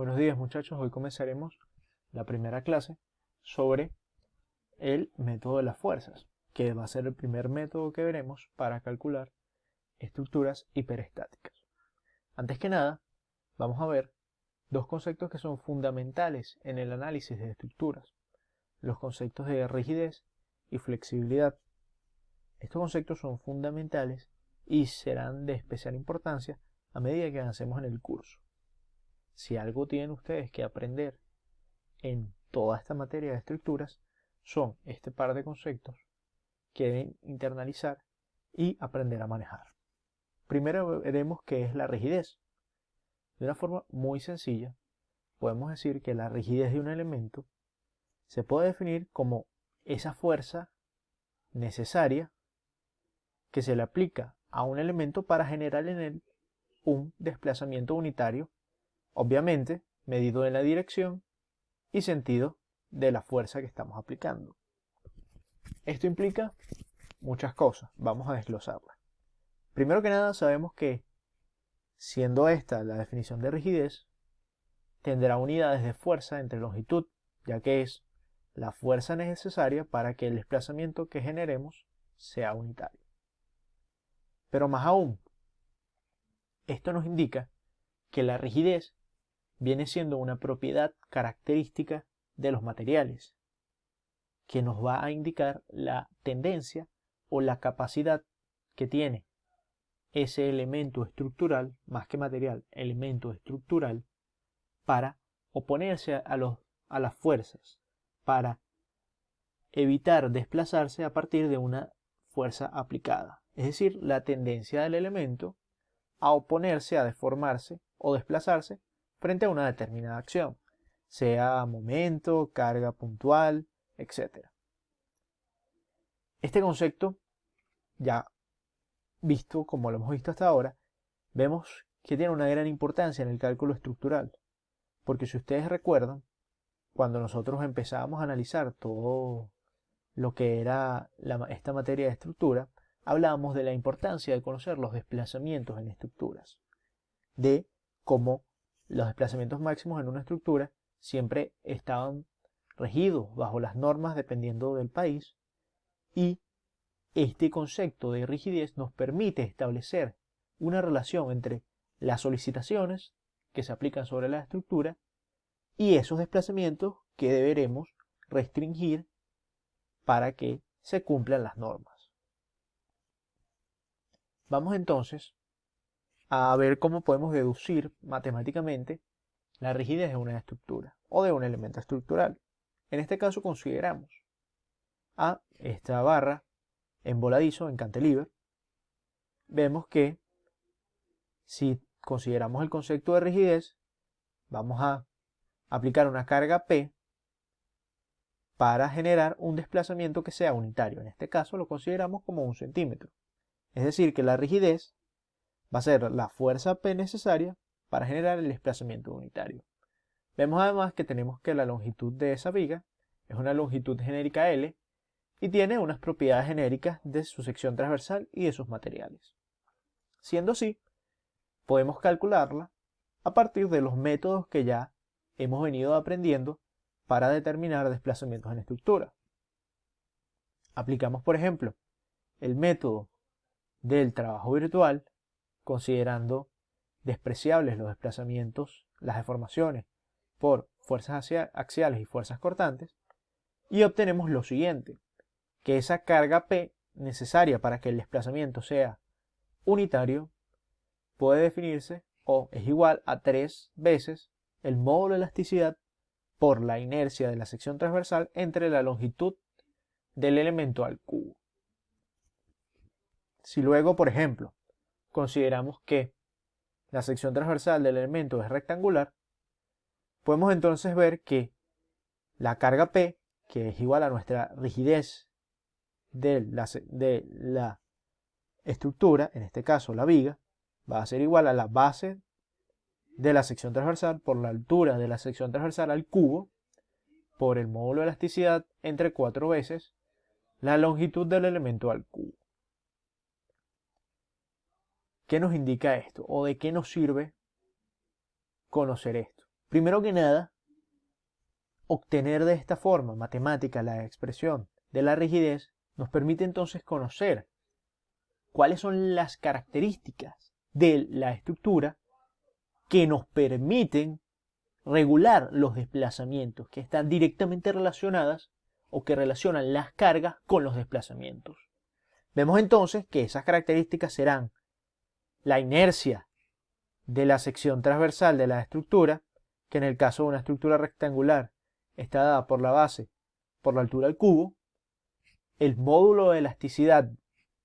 Buenos días muchachos, hoy comenzaremos la primera clase sobre el método de las fuerzas, que va a ser el primer método que veremos para calcular estructuras hiperestáticas. Antes que nada, vamos a ver dos conceptos que son fundamentales en el análisis de estructuras, los conceptos de rigidez y flexibilidad. Estos conceptos son fundamentales y serán de especial importancia a medida que avancemos en el curso. Si algo tienen ustedes que aprender en toda esta materia de estructuras, son este par de conceptos que deben internalizar y aprender a manejar. Primero veremos qué es la rigidez. De una forma muy sencilla, podemos decir que la rigidez de un elemento se puede definir como esa fuerza necesaria que se le aplica a un elemento para generar en él un desplazamiento unitario, obviamente medido en la dirección y sentido de la fuerza que estamos aplicando. Esto implica muchas cosas, vamos a desglosarlas. Primero que nada, sabemos que, siendo esta la definición de rigidez, tendrá unidades de fuerza entre longitud, ya que es la fuerza necesaria para que el desplazamiento que generemos sea unitario. Pero más aún, esto nos indica que la rigidez viene siendo una propiedad característica de los materiales, que nos va a indicar la tendencia o la capacidad que tiene ese elemento estructural, más que material, elemento estructural, para oponerse a las fuerzas, para evitar desplazarse a partir de una fuerza aplicada. Es decir, la tendencia del elemento a oponerse, a deformarse o desplazarse frente a una determinada acción, sea momento, carga puntual, etc. Este concepto, ya visto como lo hemos visto hasta ahora, vemos que tiene una gran importancia en el cálculo estructural, porque si ustedes recuerdan, cuando nosotros empezábamos a analizar todo lo que era esta materia de estructura, hablábamos de la importancia de conocer los desplazamientos en estructuras, de cómo los desplazamientos máximos en una estructura siempre estaban regidos bajo las normas dependiendo del país, y este concepto de rigidez nos permite establecer una relación entre las solicitaciones que se aplican sobre la estructura y esos desplazamientos que deberemos restringir para que se cumplan las normas. Vamos entonces a ver cómo podemos deducir matemáticamente la rigidez de una estructura o de un elemento estructural. En este caso consideramos a esta barra en voladizo, en cantilever. Vemos que si consideramos el concepto de rigidez, vamos a aplicar una carga P para generar un desplazamiento que sea unitario. En este caso lo consideramos como 1 centímetro. Es decir, que la rigidez va a ser la fuerza P necesaria para generar el desplazamiento unitario. Vemos además que tenemos que la longitud de esa viga es una longitud genérica L y tiene unas propiedades genéricas de su sección transversal y de sus materiales. Siendo así, podemos calcularla a partir de los métodos que ya hemos venido aprendiendo para determinar desplazamientos en estructura. Aplicamos, por ejemplo, el método del trabajo virtual, considerando despreciables los desplazamientos, las deformaciones por fuerzas axiales y fuerzas cortantes, y obtenemos lo siguiente, que esa carga P necesaria para que el desplazamiento sea unitario puede definirse o es igual a 3 veces el módulo de elasticidad por la inercia de la sección transversal entre la longitud del elemento al cubo. Si luego, por ejemplo, consideramos que la sección transversal del elemento es rectangular, podemos entonces ver que la carga P, que es igual a nuestra rigidez de la estructura, en este caso la viga, va a ser igual a la base de la sección transversal por la altura de la sección transversal al cubo por el módulo de elasticidad entre 4 veces la longitud del elemento al cubo. ¿Qué nos indica esto? ¿O de qué nos sirve conocer esto? Primero que nada, obtener de esta forma matemática la expresión de la rigidez nos permite entonces conocer cuáles son las características de la estructura que nos permiten regular los desplazamientos, que están directamente relacionadas o que relacionan las cargas con los desplazamientos. Vemos entonces que esas características serán la inercia de la sección transversal de la estructura, que en el caso de una estructura rectangular está dada por la base por la altura del cubo, el módulo de elasticidad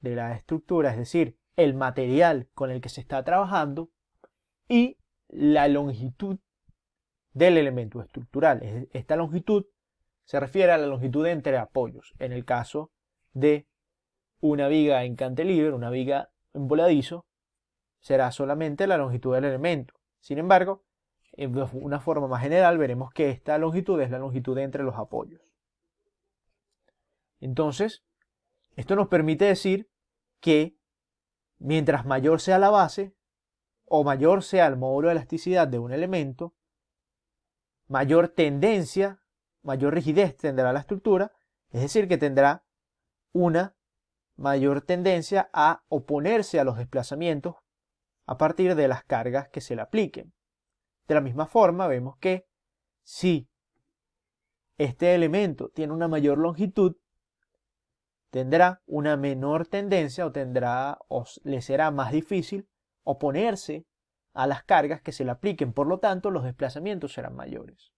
de la estructura, es decir, el material con el que se está trabajando, y la longitud del elemento estructural. Esta longitud se refiere a la longitud entre apoyos. En el caso de una viga en cantilever, una viga en voladizo, será solamente la longitud del elemento. Sin embargo, de una forma más general veremos que esta longitud es la longitud entre los apoyos. Entonces, esto nos permite decir que mientras mayor sea la base o mayor sea el módulo de elasticidad de un elemento, mayor tendencia, mayor rigidez tendrá la estructura, es decir, que tendrá una mayor tendencia a oponerse a los desplazamientos a partir de las cargas que se le apliquen. De la misma forma, vemos que si este elemento tiene una mayor longitud, tendrá una menor tendencia o le será más difícil oponerse a las cargas que se le apliquen, por lo tanto los desplazamientos serán mayores.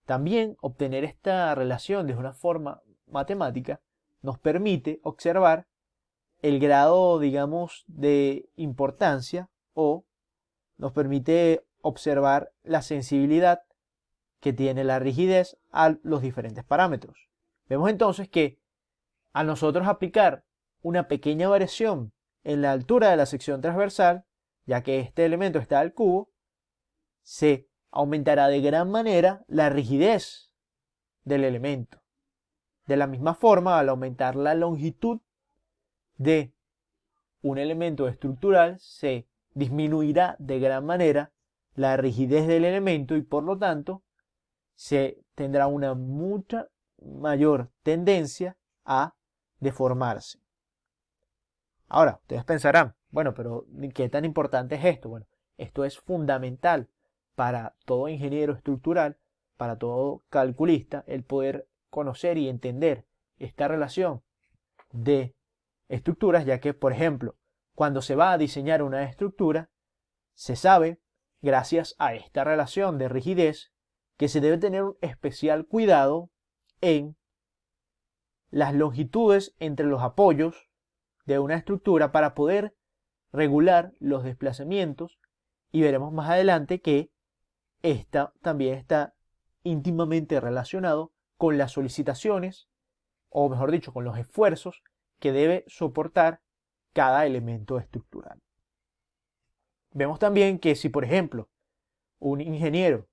También obtener esta relación de una forma matemática nos permite observar el grado, digamos, de importancia, o nos permite observar la sensibilidad que tiene la rigidez a los diferentes parámetros. Vemos entonces que al nosotros aplicar una pequeña variación en la altura de la sección transversal, ya que este elemento está al cubo, se aumentará de gran manera la rigidez del elemento. De la misma forma, al aumentar la longitud de un elemento estructural, se disminuirá de gran manera la rigidez del elemento y por lo tanto se tendrá una mucha mayor tendencia a deformarse. Ahora, ustedes pensarán, bueno, pero ¿qué tan importante es esto? Bueno, esto es fundamental para todo ingeniero estructural, para todo calculista, el poder conocer y entender esta relación de estructuras, ya que, por ejemplo, cuando se va a diseñar una estructura, se sabe, gracias a esta relación de rigidez, que se debe tener un especial cuidado en las longitudes entre los apoyos de una estructura para poder regular los desplazamientos, y veremos más adelante que esta también está íntimamente relacionado con las solicitaciones, o mejor dicho, con los esfuerzos que debe soportar cada elemento estructural. Vemos también que si, por ejemplo, un ingeniero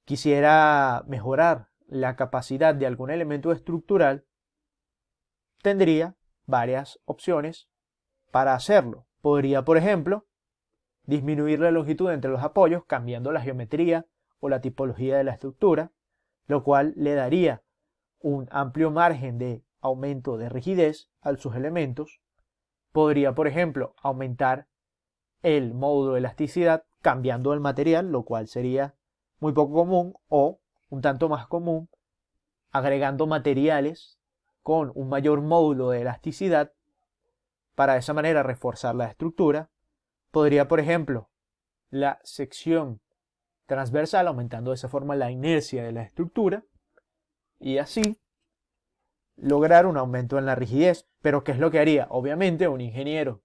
quisiera mejorar la capacidad de algún elemento estructural, tendría varias opciones para hacerlo. Podría, por ejemplo, disminuir la longitud entre los apoyos cambiando la geometría o la tipología de la estructura, lo cual le daría un amplio margen de aumento de rigidez a sus elementos. Podría, por ejemplo, aumentar el módulo de elasticidad cambiando el material, lo cual sería muy poco común, o un tanto más común, agregando materiales con un mayor módulo de elasticidad para de esa manera reforzar la estructura. Podría, por ejemplo, la sección transversal aumentando de esa forma la inercia de la estructura y así lograr un aumento en la rigidez. Pero ¿qué es lo que haría? Obviamente un ingeniero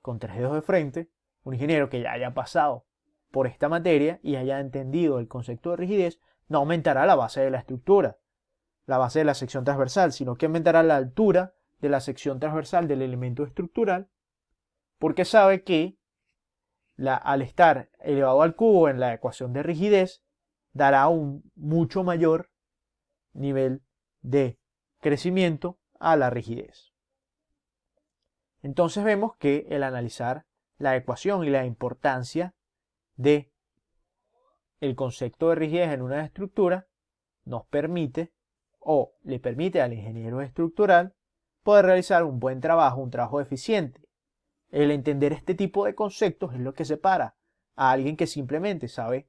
con 3 dedos de frente, un ingeniero que ya haya pasado por esta materia y haya entendido el concepto de rigidez, no aumentará la base de la estructura, la base de la sección transversal, sino que aumentará la altura de la sección transversal del elemento estructural, porque sabe que al estar elevado al cubo en la ecuación de rigidez, dará un mucho mayor nivel de crecimiento a la rigidez. Entonces vemos que el analizar la ecuación y la importancia de el concepto de rigidez en una estructura nos permite o le permite al ingeniero estructural poder realizar un buen trabajo, un trabajo eficiente. El entender este tipo de conceptos es lo que separa a alguien que simplemente sabe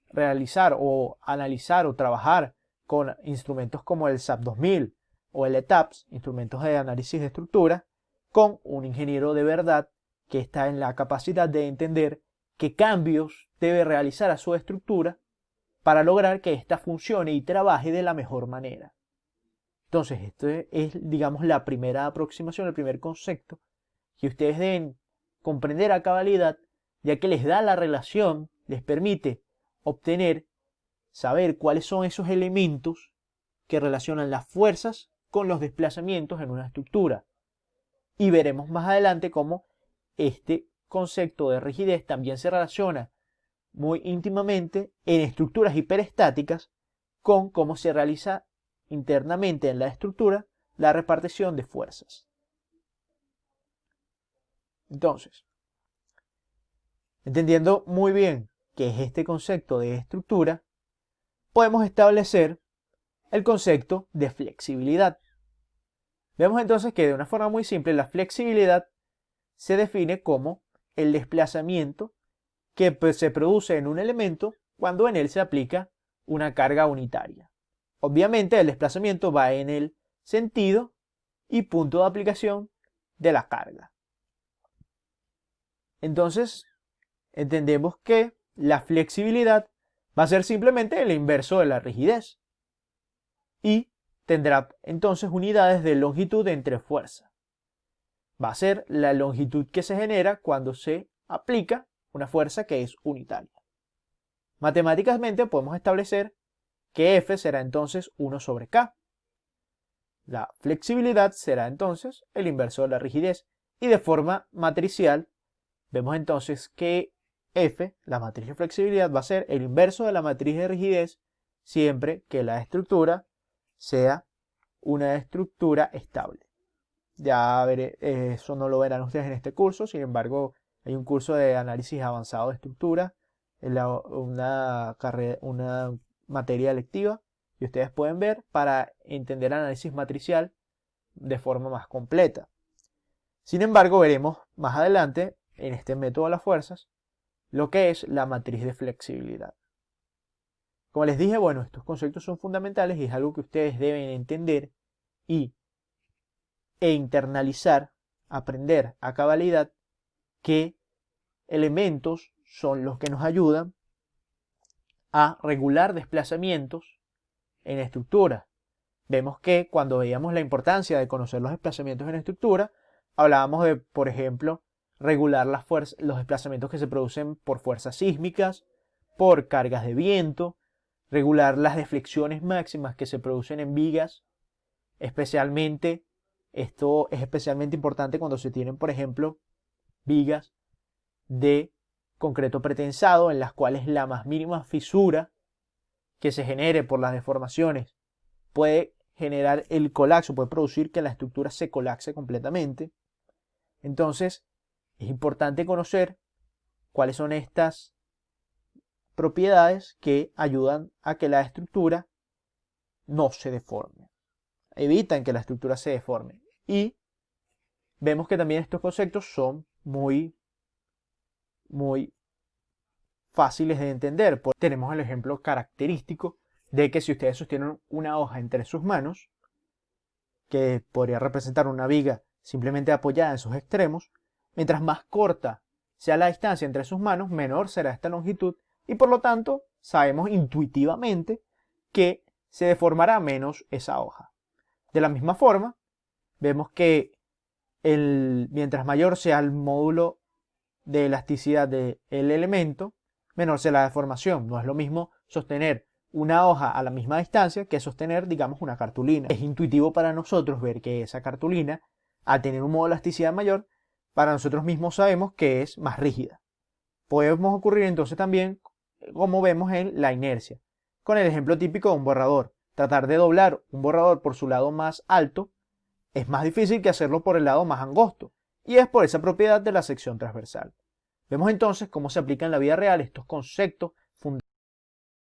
realizar o analizar o trabajar con instrumentos como el SAP 2000 o el ETAPS, instrumentos de análisis de estructura, con un ingeniero de verdad que está en la capacidad de entender qué cambios debe realizar a su estructura para lograr que ésta funcione y trabaje de la mejor manera. Entonces, esto es, digamos, la primera aproximación, el primer concepto que ustedes deben comprender a cabalidad, ya que les da la relación, les permite obtener, saber cuáles son esos elementos que relacionan las fuerzas con los desplazamientos en una estructura. Y veremos más adelante cómo este concepto de rigidez también se relaciona muy íntimamente en estructuras hiperestáticas con cómo se realiza internamente en la estructura la repartición de fuerzas. Entonces, entendiendo muy bien qué es este concepto de estructura, podemos establecer el concepto de flexibilidad. Vemos entonces que de una forma muy simple la flexibilidad se define como el desplazamiento que se produce en un elemento cuando en él se aplica una carga unitaria. Obviamente el desplazamiento va en el sentido y punto de aplicación de la carga. Entonces, entendemos que la flexibilidad va a ser simplemente el inverso de la rigidez y tendrá entonces unidades de longitud entre fuerza. Va a ser la longitud que se genera cuando se aplica una fuerza que es unitaria. Matemáticamente podemos establecer que F será entonces 1 sobre K. La flexibilidad será entonces el inverso de la rigidez y de forma matricial vemos entonces que F, la matriz de flexibilidad, va a ser el inverso de la matriz de rigidez siempre que la estructura sea una estructura estable. Ya veré, eso no lo verán ustedes en este curso, sin embargo hay un curso de análisis avanzado de estructura, una materia electiva, y ustedes pueden ver para entender análisis matricial de forma más completa. Sin embargo, veremos más adelante en este método de las fuerzas lo que es la matriz de flexibilidad. Como les dije, bueno, estos conceptos son fundamentales y es algo que ustedes deben entender e internalizar, aprender a cabalidad qué elementos son los que nos ayudan a regular desplazamientos en estructura. Vemos que cuando veíamos la importancia de conocer los desplazamientos en estructura, hablábamos de, por ejemplo, regular los desplazamientos que se producen por fuerzas sísmicas, por cargas de viento, regular las deflexiones máximas que se producen en vigas, especialmente, esto es especialmente importante cuando se tienen, por ejemplo, vigas de concreto pretensado en las cuales la más mínima fisura que se genere por las deformaciones puede generar el colapso, puede producir que la estructura se colapse completamente. Entonces, es importante conocer cuáles son estas propiedades que ayudan a que la estructura no se deforme, evitan que la estructura se deforme. Y vemos que también estos conceptos son muy fáciles de entender. Tenemos el ejemplo característico de que si ustedes sostienen una hoja entre sus manos, que podría representar una viga simplemente apoyada en sus extremos, mientras más corta sea la distancia entre sus manos, menor será esta longitud y por lo tanto sabemos intuitivamente que se deformará menos esa hoja. De la misma forma, vemos que mientras mayor sea el módulo de elasticidad del elemento, menor será la deformación. No es lo mismo sostener una hoja a la misma distancia que sostener, digamos, una cartulina. Es intuitivo para nosotros ver que esa cartulina, al tener un módulo de elasticidad mayor, para nosotros mismos sabemos que es más rígida. Podemos ocurrir entonces también, como vemos en la inercia, con el ejemplo típico de un borrador. Tratar de doblar un borrador por su lado más alto es más difícil que hacerlo por el lado más angosto, y es por esa propiedad de la sección transversal. Vemos entonces cómo se aplican en la vida real estos conceptos fundamentales